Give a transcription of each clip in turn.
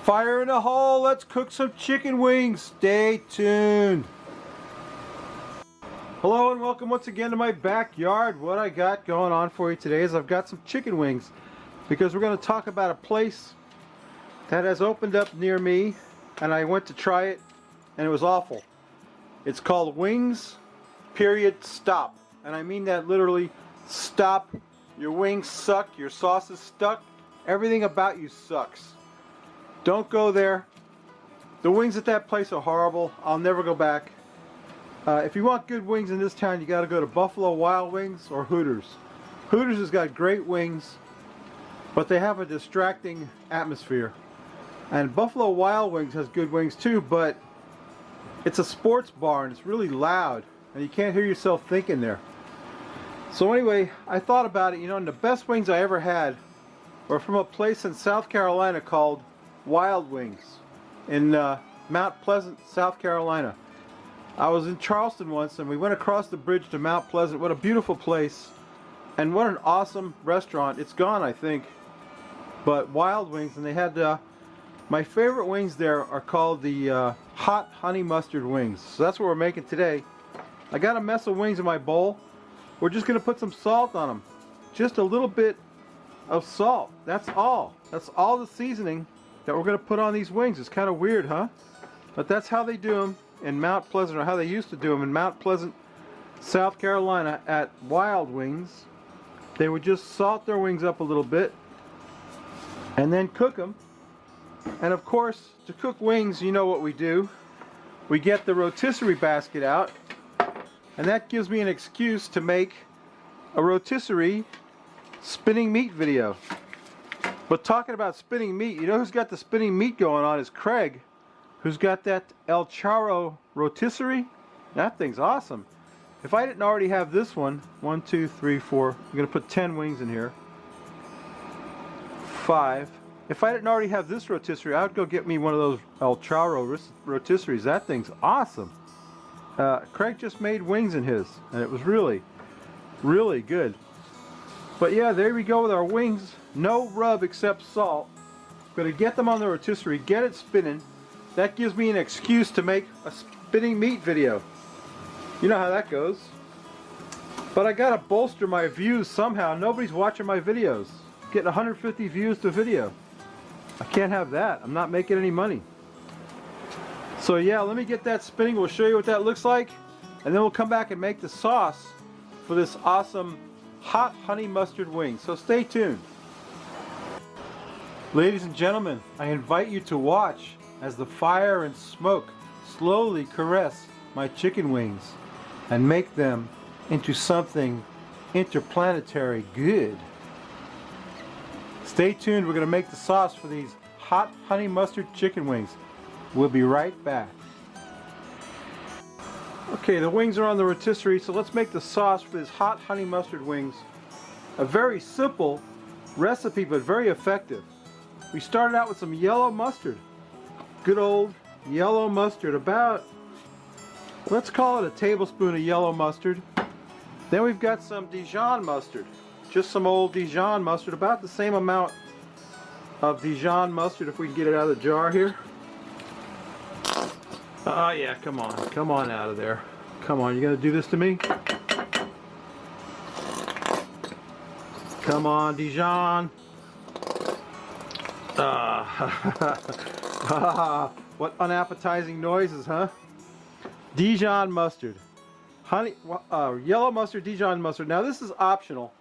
Fire in the hole, let's cook some chicken wings. Stay tuned. Hello and welcome once again to my backyard. What I got going on for you today is I've got some chicken wings because we're going to talk about a place that has opened up near me and I went to try it and it was awful. It's called Wings Period Stop, and I mean that literally. Stop. Your wings suck, your sauce is stuck, everything about you sucks. Don't go there. The wings at that place are horrible. I'll never go back. If you want good wings in this town, you got to go to Buffalo Wild Wings or Hooters. Hooters has got great wings, but they have a distracting atmosphere. And Buffalo Wild Wings has good wings too, but it's a sports bar and it's really loud and you can't hear yourself thinking there. So anyway, I thought about it, and the best wings I ever had were from a place in South Carolina called Wild Wings in Mount Pleasant, South Carolina. I was in Charleston once and we went across the bridge to Mount Pleasant. What a beautiful place and what an awesome restaurant. It's gone, I think, but Wild Wings, and they had my favorite wings there are called the hot honey mustard wings. So that's what we're making today. I got a mess of wings in my bowl. We're just going to put some salt on them. Just a little bit of salt. That's all. That's all the seasoning that we're going to put on these wings. It's kind of weird, huh? But that's how they do them in Mount Pleasant, or how they used to do them in Mount Pleasant, South Carolina at Wild Wings. They would just salt their wings up a little bit and then cook them. And of course, to cook wings, you know what we do. We get the rotisserie basket out, and that gives me an excuse to make a rotisserie spinning meat video. But talking about spinning meat, you know who's got the spinning meat going on is Craig, who's got that El Charro rotisserie. That thing's awesome. If I didn't already have this one, 1, 2, 3, 4, I'm going to put 10 wings in here. 5. If I didn't already have this rotisserie, I would go get me one of those El Charro rotisseries. That thing's awesome. Craig just made wings in his, and it was really, really good. But yeah, there we go with our wings. No rub except salt. Gonna get them on the rotisserie, get it spinning. That gives me an excuse to make a spinning meat video. You know how that goes. But I gotta bolster my views somehow. Nobody's watching my videos. Getting 150 views to video. I can't have that. I'm not making any money. So yeah, let me get that spinning. We'll show you what that looks like, and then we'll come back and make the sauce for this awesome hot honey mustard wing. So stay tuned. Ladies and gentlemen, I invite you to watch as the fire and smoke slowly caress my chicken wings and make them into something interplanetary good. Stay tuned. We're going to make the sauce for these hot honey mustard chicken wings. We'll be right back. Okay, the wings are on the rotisserie, so let's make the sauce for these hot honey mustard wings. A very simple recipe, but very effective. We started out with some yellow mustard. Good old yellow mustard, about, let's call it a tablespoon of yellow mustard. Then we've got some Dijon mustard. Just some old Dijon mustard, about the same amount of Dijon mustard, if we can get it out of the jar here. Oh yeah, come on out of there. Come on, you gonna do this to me? Come on, Dijon. What unappetizing noises, huh? Dijon mustard. Honey, yellow mustard, Dijon mustard. Now this is optional,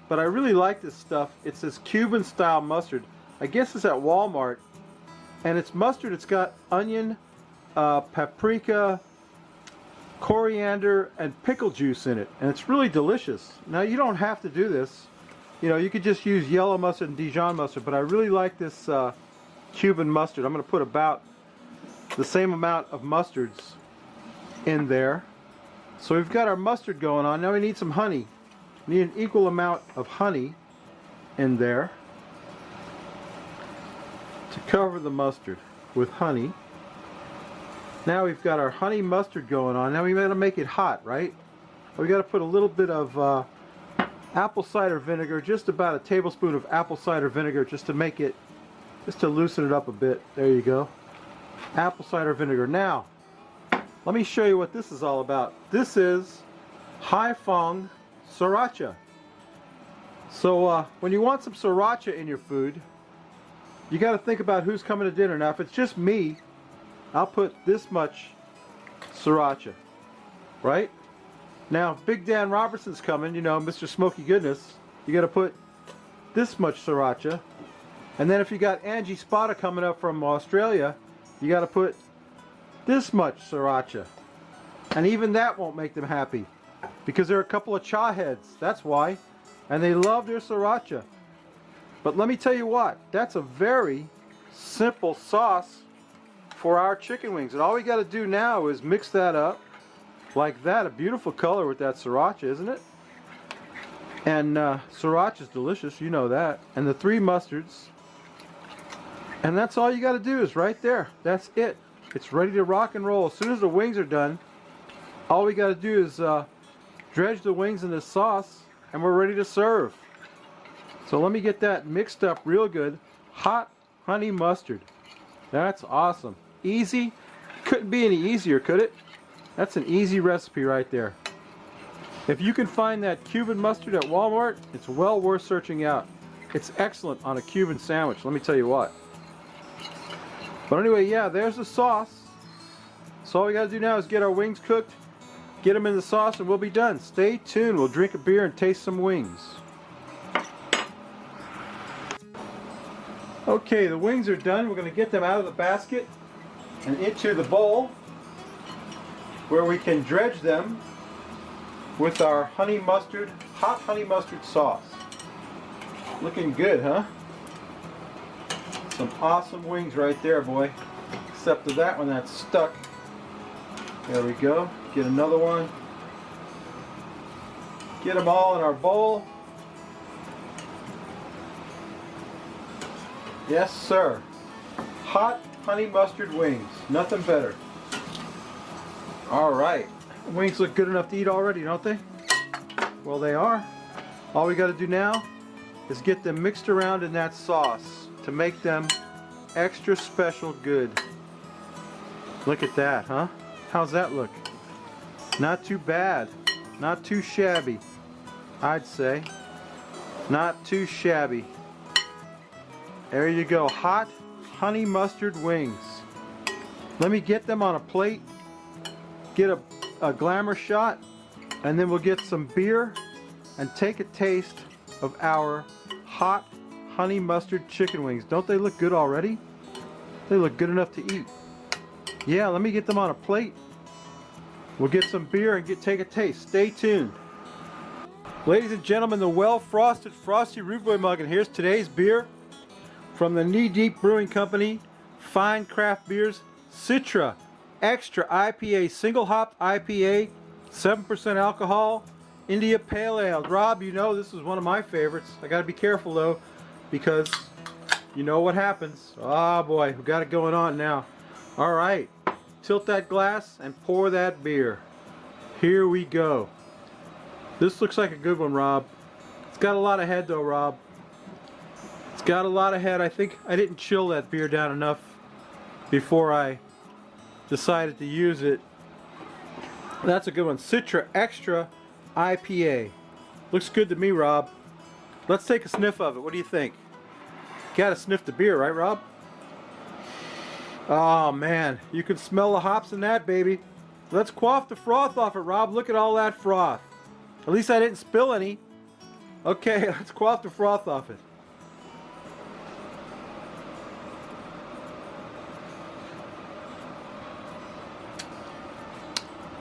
but I really like this stuff. It's this Cuban style mustard. I guess it's at Walmart. And it's mustard, it's got onion, paprika, coriander, and pickle juice in it, and it's really delicious. Now you don't have to do this, you could just use yellow mustard and Dijon mustard, but I really like this Cuban mustard. I'm going to put about the same amount of mustards in there. So we've got our mustard going on. Now we need some honey. We need an equal amount of honey in there to cover the mustard with honey. Now we've got our honey mustard going on. Now we got to make it hot, right? We got to put a little bit of apple cider vinegar, just about a tablespoon of apple cider vinegar, just to make it just to loosen it up a bit. There you go. Apple cider vinegar. Now, let me show you what this is all about. This is Haiphong Sriracha. So when you want some Sriracha in your food, you got to think about who's coming to dinner. Now, if it's just me, I'll put this much Sriracha, right? Now, Big Dan Robertson's coming, you know, Mr. Smoky Goodness. You got to put this much Sriracha. And then if you got Angie Spada coming up from Australia, you got to put this much Sriracha. And even that won't make them happy, because they're a couple of chaw heads. That's why. And they love their Sriracha. But let me tell you what, that's a very simple sauce for our chicken wings. And all we got to do now is mix that up like that. A beautiful color with that Sriracha, isn't it? And Sriracha's delicious, you know that. And the 3 mustards. And that's all you got to do is right there. That's it. It's ready to rock and roll. As soon as the wings are done, all we got to do is dredge the wings in this sauce, and we're ready to serve. So let me get that mixed up real good. Hot honey mustard. That's awesome. Easy. Couldn't be any easier, could it? That's an easy recipe right there. If you can find that Cuban mustard at Walmart, it's well worth searching out. It's excellent on a Cuban sandwich, let me tell you what. But anyway, yeah, there's the sauce. So all we got to do now is get our wings cooked, get them in the sauce, and we'll be done. Stay tuned. We'll drink a beer and taste some wings. Okay, the wings are done. We're going to get them out of the basket and into the bowl where we can dredge them with our honey mustard, hot honey mustard sauce. Looking good, huh? Some awesome wings right there, boy. Except for that one that's stuck. There we go. Get another one. Get them all in our bowl. Yes, sir. Hot honey mustard wings. Nothing better. All right. Wings look good enough to eat already, don't they? Well, they are. All we got to do now is get them mixed around in that sauce to make them extra special good. Look at that, huh? How's that look? Not too bad. Not too shabby, I'd say. Not too shabby. There you go. Hot honey mustard wings. Let me get them on a plate. Get a glamour shot. And then we'll get some beer and take a taste of our hot honey mustard chicken wings. Don't they look good already? They look good enough to eat. Yeah, let me get them on a plate. We'll get some beer and take a taste. Stay tuned. Ladies and gentlemen, the well-frosted Frosty Rude Boy mug, and here's today's beer from the Knee Deep Brewing Company, fine craft beers, Citra Extra IPA, single hop IPA, 7% alcohol, India Pale Ale. Rob, you know this is one of my favorites. I gotta be careful though, because you know what happens. Oh boy, we got it going on now. All right, tilt that glass and pour that beer. Here we go. This looks like a good one, Rob. It's got a lot of head though, Rob. It's got a lot of head. I think I didn't chill that beer down enough before I decided to use it. That's a good one. Citra Extra IPA. Looks good to me, Rob. Let's take a sniff of it. What do you think? Gotta sniff the beer, right, Rob? Oh man, you can smell the hops in that, baby. Let's quaff the froth off it, Rob. Look at all that froth. At least I didn't spill any. Okay, let's quaff the froth off it.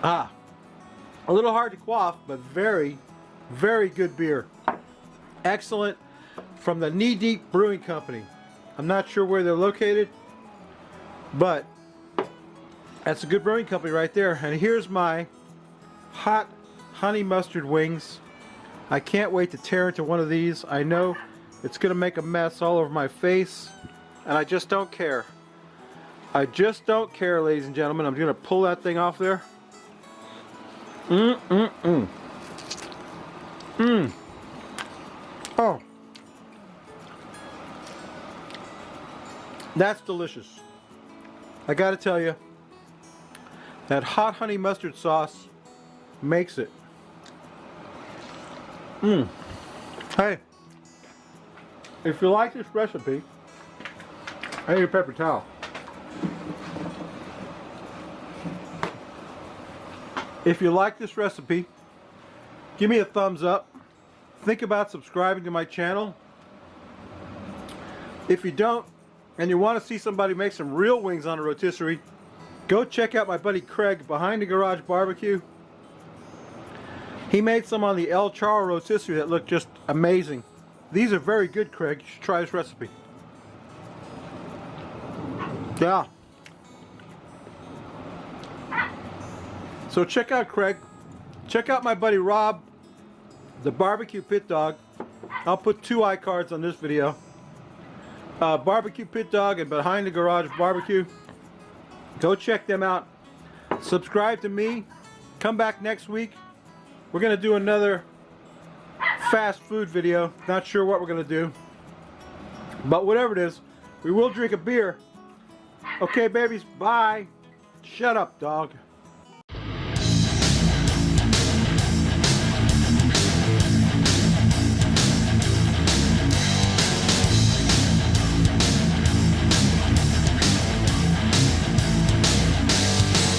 Ah, a little hard to quaff, but very, very good beer. Excellent, from the Knee Deep Brewing Company. I'm not sure where they're located, but that's a good brewing company right there. And here's my hot honey mustard wings. I can't wait to tear into one of these. I know it's gonna make a mess all over my face, and I just don't care. I just don't care, ladies and gentlemen. I'm gonna pull that thing off there. Oh. That's delicious. I gotta tell you, that hot honey mustard sauce makes it. Hey, if you like this recipe, I need a paper towel. If you like this recipe, give me a thumbs up. Think about subscribing to my channel. If you don't, and you want to see somebody make some real wings on a rotisserie, go check out my buddy Craig behind the garage barbecue. He made some on the El Charro rotisserie that looked just amazing. These are very good, Craig. You should try this recipe. Yeah. So check out Craig. Check out my buddy Rob, the barbecue pit dog. I'll put 2 iCards on this video. Barbecue pit dog and behind the garage barbecue. Go check them out. Subscribe to me. Come back next week. We're gonna do another fast food video. Not sure what we're gonna do, but whatever it is, we will drink a beer. Okay, babies. Bye. Shut up, dog.